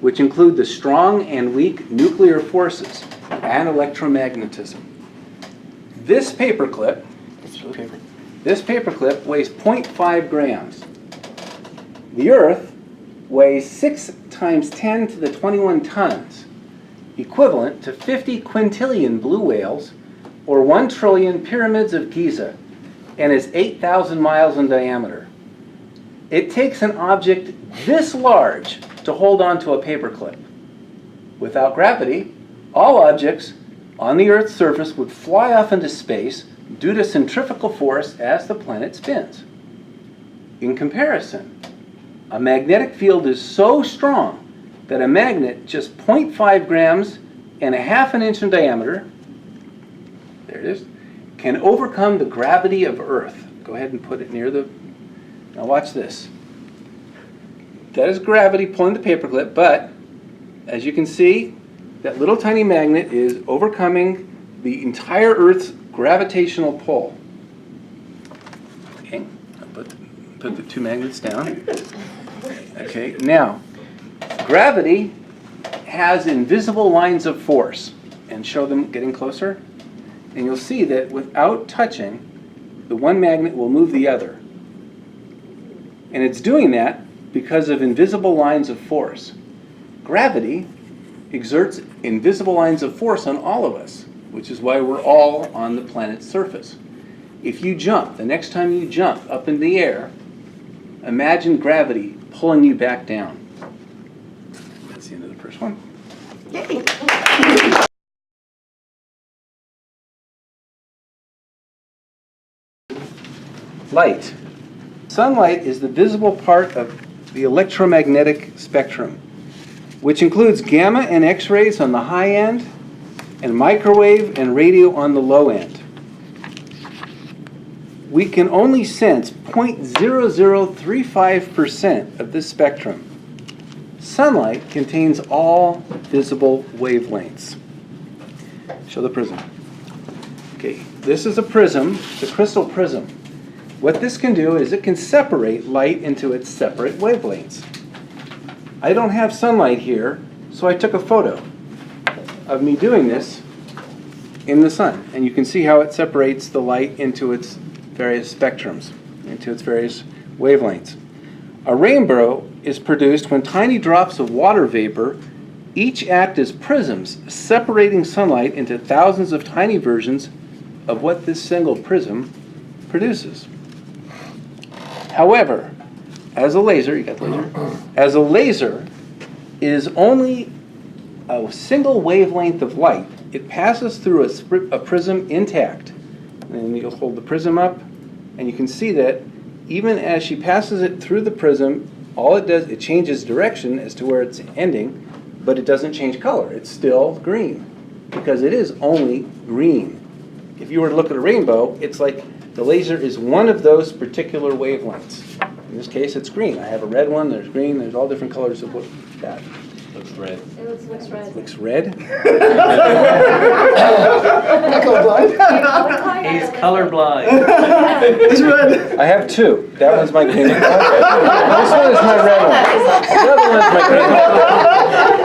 which include the strong and weak nuclear forces and electromagnetism. This paperclip weighs 0.5 grams. The Earth weighs 6 times 10 to the 21 tons, equivalent to 50 quintillion blue whales or 1 trillion pyramids of Giza, and is 8,000 miles in diameter. It takes an object this large to hold onto a paperclip. Without gravity, all objects on the Earth's surface would fly off into space due to centrifugal force as the planet spins. In comparison, a magnetic field is so strong that a magnet just 0.5 grams and a half an inch in diameter, there it is, can overcome the gravity of Earth. Go ahead and put it near the, now watch this. That is gravity pulling the paperclip, but as you can see, that little tiny magnet is overcoming the entire Earth's gravitational pull. Okay, I'll put the two magnets down. Okay, now, gravity has invisible lines of force, and show them getting closer, and you'll see that without touching, the one magnet will move the other. And it's doing that because of invisible lines of force. Gravity exerts invisible lines of force on all of us, which is why we're all on the planet's surface. If you jump, the next time you jump up in the air, imagine gravity pulling you back down. That's the end of the first one. Yay. Light. Sunlight is the visible part of the electromagnetic spectrum, which includes gamma and X-rays on the high end and microwave and radio on the low end. We can only sense 0.0035% of this spectrum. Sunlight contains all visible wavelengths. Show the prism. Okay, this is a prism, the crystal prism. What this can do is it can separate light into its separate wavelengths. I don't have sunlight here, so I took a photo of me doing this in the sun. And you can see how it separates the light into its various spectrums, into its various wavelengths. A rainbow is produced when tiny drops of water vapor each act as prisms, separating sunlight into thousands of tiny versions of what this single prism produces. However, as a laser, you got the laser? As a laser is only a single wavelength of light. It passes through a prism intact. And you'll hold the prism up, and you can see that even as she passes it through the prism, all it does, it changes direction as to where it's ending, but it doesn't change color. It's still green, because it is only green. If you were to look at a rainbow, it's like the laser is one of those particular wavelengths. In this case, it's green. I have a red one, there's green, there's all different colors of that. Looks red. It looks red. Looks red? He's colorblind. It's red. I have two. That one's my green one. This one is my red one. The other one's my green one.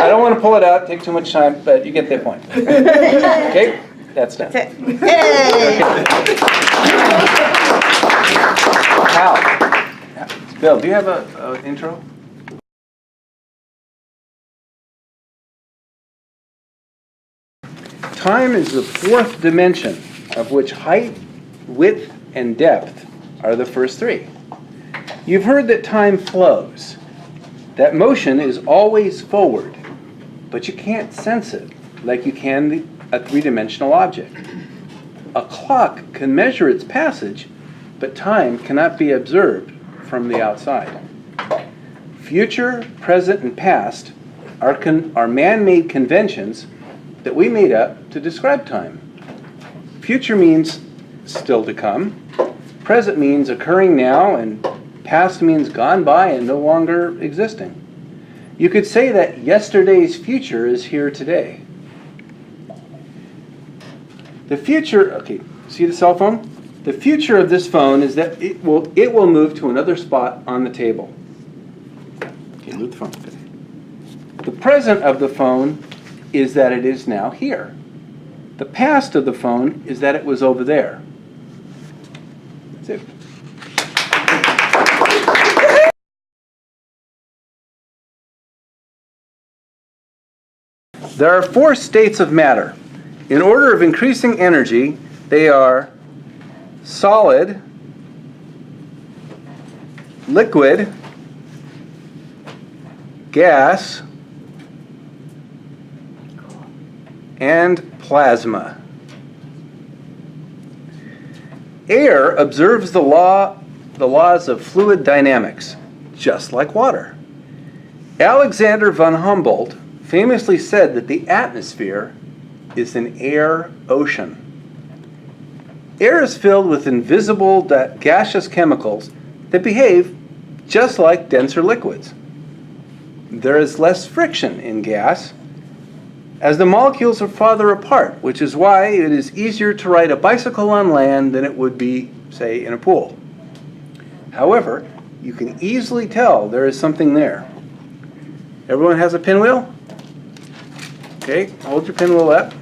I don't want to pull it out, take too much time, but you get the point. Okay? That's done. That's it. Yay! Hal. Bill, do you have an intro? Time is the fourth dimension, of which height, width, and depth are the first three. You've heard that time flows. That motion is always forward, but you can't sense it like you can a three-dimensional object. A clock can measure its passage, but time cannot be observed from the outside. Future, present, and past are man-made conventions that we made up to describe time. Future means still to come. Present means occurring now, and past means gone by and no longer existing. You could say that yesterday's future is here today. The future, okay, see the cell phone? The future of this phone is that it will move to another spot on the table. Okay, move the phone. The present of the phone is that it is now here. The past of the phone is that it was over there. That's it. There are 4 states of matter. In order of increasing energy, they are solid, liquid, gas, and plasma. Air observes the laws of fluid dynamics, just like water. Alexander von Humboldt famously said that the atmosphere is an air ocean. Air is filled with invisible gaseous chemicals that behave just like denser liquids. There is less friction in gas as the molecules are farther apart, which is why it is easier to ride a bicycle on land than it would be, say, in a pool. However, you can easily tell there is something there. Everyone has a pinwheel? Okay, hold your pinwheel up.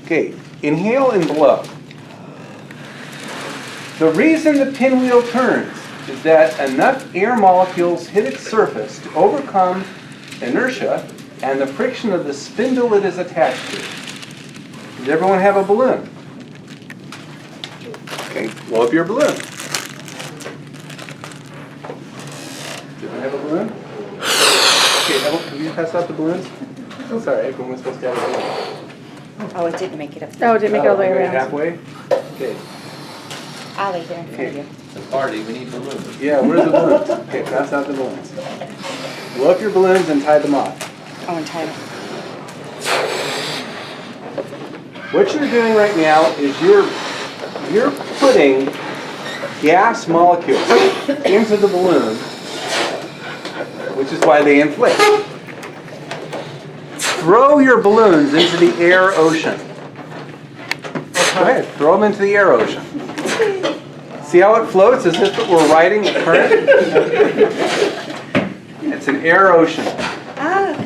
Okay, inhale and blow. The reason the pinwheel turns is that enough air molecules hit its surface to overcome inertia and the friction of the spindle it is attached to. Does everyone have a balloon? Okay, blow up your balloon. Does everyone have a balloon? Okay, can you pass out the balloons? Oh, sorry, everyone was supposed to have a balloon. Oh, it didn't make it up. Oh, it didn't make it all the way Okay, around. halfway? Okay. I'll lay there in front of you. It's a party, we need balloons. Yeah, where's the balloons? Okay, pass out the balloons. Blow up your balloons and tie them off. Oh, and time. What you're doing right now is you're putting gas molecules into the balloon, which is why they inflate. Throw your balloons into the air ocean. Go ahead, throw them into the air ocean. See how it floats as if it were riding a current? It's an air ocean.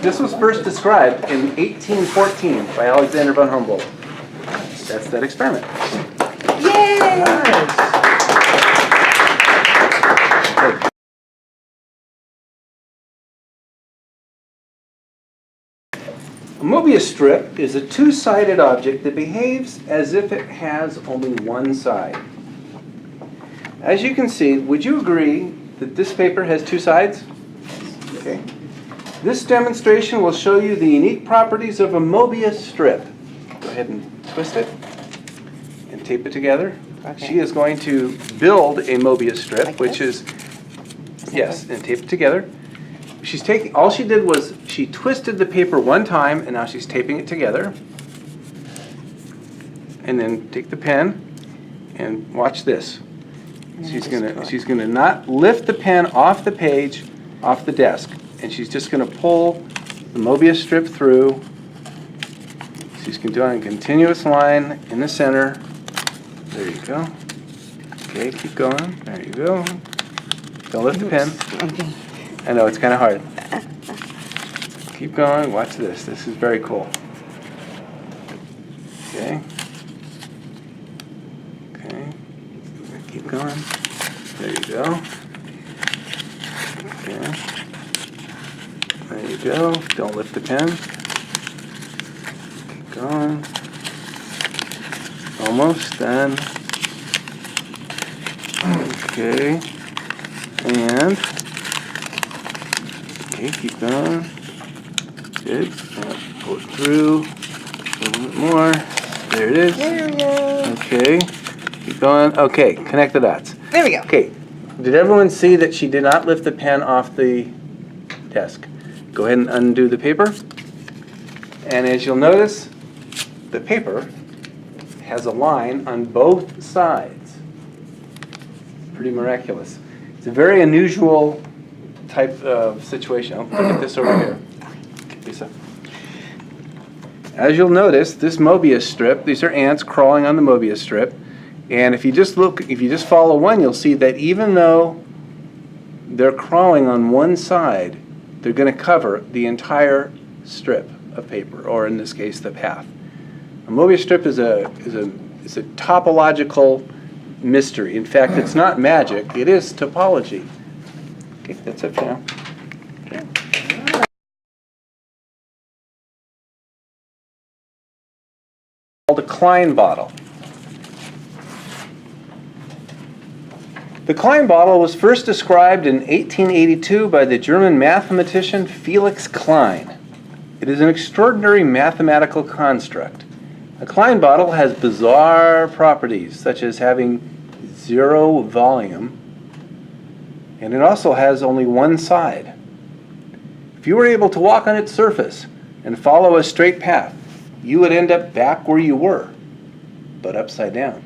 This was first described in 1814 by Alexander von Humboldt. That's that experiment. Yay! Nice. A Mobius strip is a two-sided object that behaves as if it has only one side. As you can see, would you agree that this paper has two sides? Okay. This demonstration will show you the unique properties of a Mobius strip. Go ahead and twist it and tape it together. Okay. She is going to build a Mobius strip, which is, yes, and tape it together. She's taking, all she did was she twisted the paper one time and now she's taping it together. And then take the pen and watch this. She's gonna not lift the pen off the page, off the desk, and she's just gonna pull the Mobius strip through. She's gonna do it on a continuous line in the center. There you go. Okay, keep going. There you go. Don't lift the pen. Okay. I know, it's kind of hard. Keep going. Watch this. This is very cool. Okay. Okay. Keep going. There you go. Okay. There you go. Don't lift the pen. Keep going. Almost done. Okay. And okay, keep going. Good. Pull it through. A little bit more. There it is. There we go. Okay. Keep going. Okay, connect the dots. There we go. Okay. Did everyone see that she did not lift the pen off the desk? Go ahead and undo the paper. And as you'll notice, the paper has a line on both sides. Pretty miraculous. It's a very unusual type of situation. I'll get this over here. Lisa. As you'll notice, this Mobius strip, these are ants crawling on the Mobius strip. And if you just look, if you just follow one, you'll see that even though they're crawling on one side, they're going to cover the entire strip of paper, or in this case, the path. A Mobius strip is a topological mystery. In fact, it's not magic, it is topology. Okay, that's it for now. Called a Klein bottle. The Klein bottle was first described in 1882 by the German mathematician Felix Klein. It is an extraordinary mathematical construct. A Klein bottle has bizarre properties, such as having 0 volume, and it also has only one side. If you were able to walk on its surface and follow a straight path, you would end up back where you were, but upside down.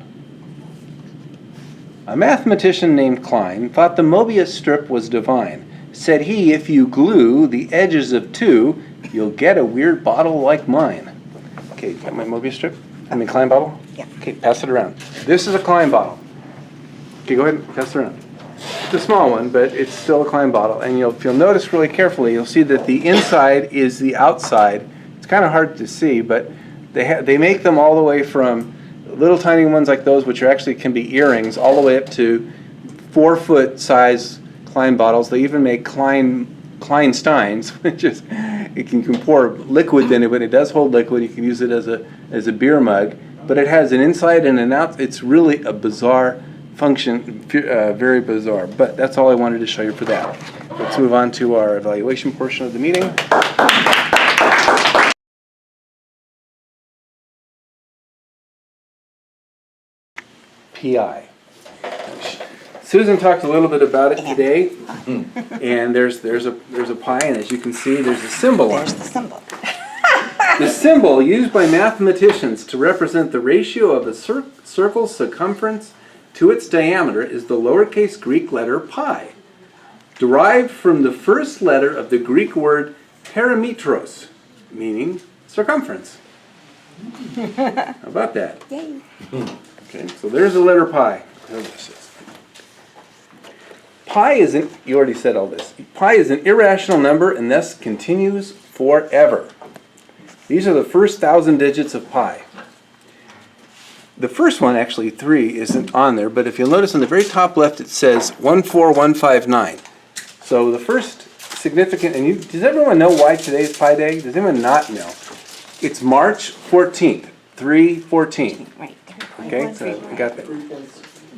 A mathematician named Klein thought the Mobius strip was divine. Said he, if you glue the edges of 2, you'll get a weird bottle like mine. Okay, got my Mobius strip? I mean Klein bottle? Yeah. Okay, pass it around. This is a Klein bottle. Okay, go ahead and pass it around. It's a small one, but it's still a Klein bottle. And if you'll notice really carefully, you'll see that the inside is the outside. It's kind of hard to see, but they make them all the way from little tiny ones like those, which actually can be earrings, all the way up to 4-foot size Klein bottles. They even make Klein-Steins, which is, you can pour liquid in it, but it does hold liquid. You can use it as a beer mug, but it has an inside and an out. It's really a bizarre function, very bizarre. But that's all I wanted to show you for that. Let's move on to our evaluation portion of the meeting. PI. Susan talked a little bit about it today, and there's a pi, and as you can see, there's a symbol on There's it. the symbol. The symbol used by mathematicians to represent the ratio of a circle's circumference to its diameter is the lowercase Greek letter pi, derived from the first letter of the Greek word perimetros, meaning circumference. How about that? Yay. Okay, so there's the letter pi. Pi is you already said all this. Pi is an irrational number and thus continues forever. These are the first 1,000 digits of pi. The first one, actually 3, isn't on there, but if you'll notice on the very top left it says 14159. So the first significant, and does everyone know why today is Pi Day? Does anyone not know? It's March 14th, 314. Right. Okay, so I got that.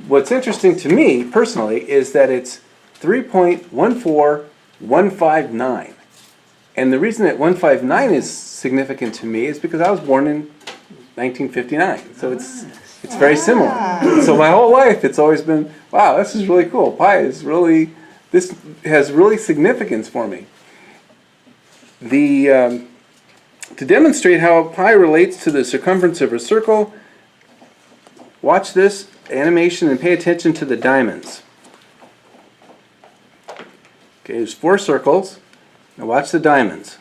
What's interesting to me, personally, is that it's 3.14159. And the reason that 159 is significant to me is because I was born in 1959. So it's very similar. So my whole life, it's always been, wow, this is really cool. Pi is really, this has really significance for me. To demonstrate how pi relates to the circumference of a circle, watch this animation and pay attention to the diamonds. Okay, there's 4 circles. Now watch the diamonds.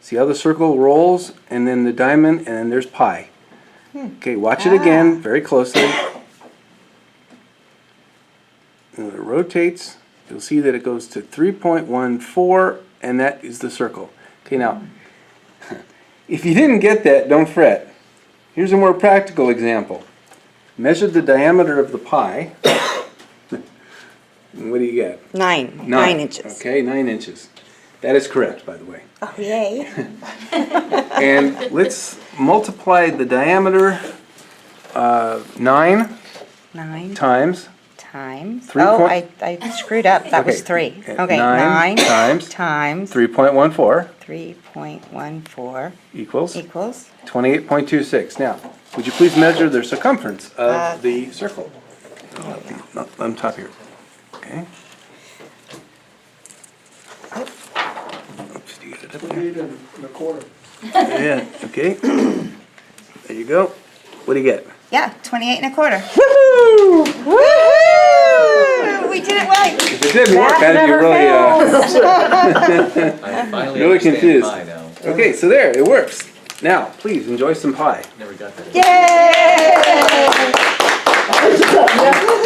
See how the circle rolls, and then the diamond, and then there's pi. Okay, watch it again very closely. And when it rotates, you'll see that it goes to 3.14, and that is the circle. Okay, now, if you didn't get that, don't fret. Here's a more practical example. Measure the diameter of the pi. And what do you get? 9 inches. Okay, 9 inches. That is correct, by the way. Oh, yay. And let's multiply the diameter 9 times. Times. 3 Oh, point- I screwed up. That was 3. Okay, 9 times times 3.14 3.14 equals equals 28.26. Now, would you please measure the circumference of the circle? On top here. Okay. Oops, do you get it up there? 28.25. Yeah, okay. There you go. What do you get? Yeah, 28.25. Woohoo! Woo! We did it right. If it didn't work, That then you never really, I finally Really understand confused. pi now. Okay, so there, it works. Now, please enjoy some pie. Never got that. Yay!